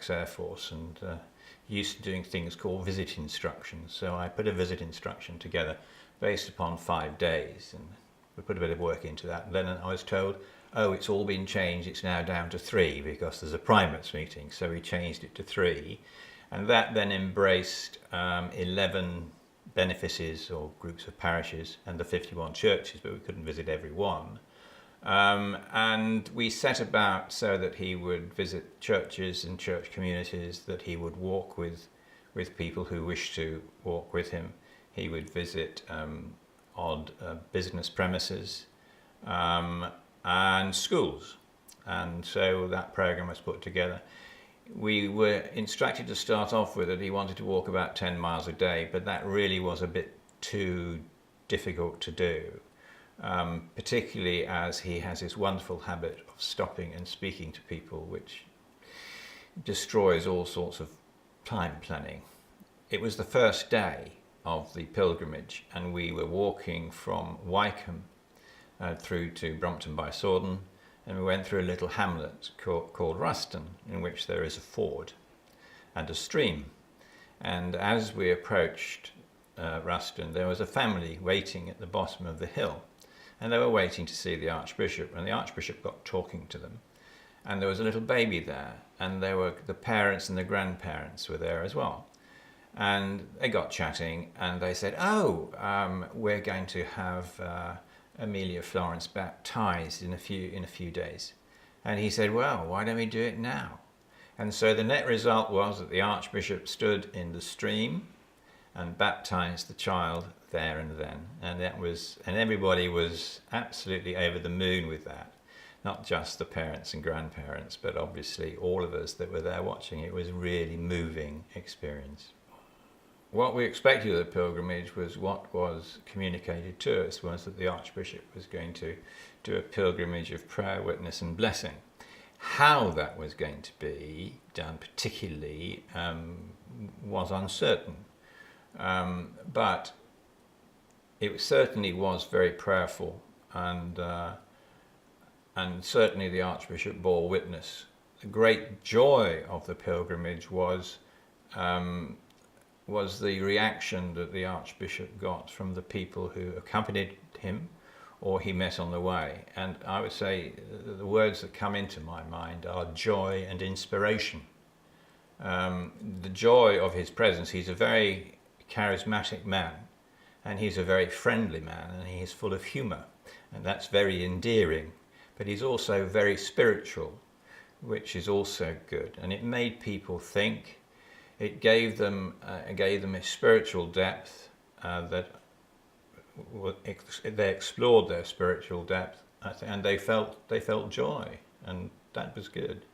ex-Air Force and used to doing things called visit instructions. So I put a visit instruction together based upon 5 days, and we put a bit of work into that. And then I was told, oh, it's all been changed, it's now down to 3 because there's a primates meeting. So we changed it to 3. And that then embraced 11 benefices or groups of parishes and the 51 churches, but we couldn't visit every one. And we set about so that he would visit churches and church communities, that he would walk with people who wished to walk with him. He would visit odd business premises and schools. And so that program was put together. We were instructed to start off with that he wanted to walk about 10 miles a day, but that really was a bit too difficult to do, particularly as he has this wonderful habit of stopping and speaking to people, which destroys all sorts of time planning. It was the first day of the pilgrimage, and we were walking from Wycombe through to Brompton by Sordon, and we went through a little hamlet called Ruston, in which there is a ford and a stream. And as we approached Ruston, there was a family waiting at the bottom of the hill, and they were waiting to see the Archbishop, and the Archbishop got talking to them. And there was a little baby there, and there were the parents and the grandparents were there as well. And they got chatting, and they said, oh, we're going to have Amelia Florence baptized in a few days. And he said, well, why don't we do it now? And so the net result was that the Archbishop stood in the stream and baptized the child there and then. And everybody was absolutely over the moon with that. Not just the parents and grandparents, but obviously all of us that were there watching. It was a really moving experience. What we expected of the pilgrimage was what was communicated to us, was that the Archbishop was going to do a pilgrimage of prayer, witness and blessing. How that was going to be done particularly was uncertain, but it certainly was very prayerful, and certainly the Archbishop bore witness. The great joy of the pilgrimage was the reaction that the Archbishop got from the people who accompanied him or he met on the way. And I would say the words that come into my mind are joy and inspiration. The joy of his presence. He's a very charismatic man, and he's a very friendly man, and he's full of humour, and that's very endearing. But he's also very spiritual, which is also good, and it made people think. It gave them a spiritual depth that they explored their spiritual depth, and they felt joy, and that was good.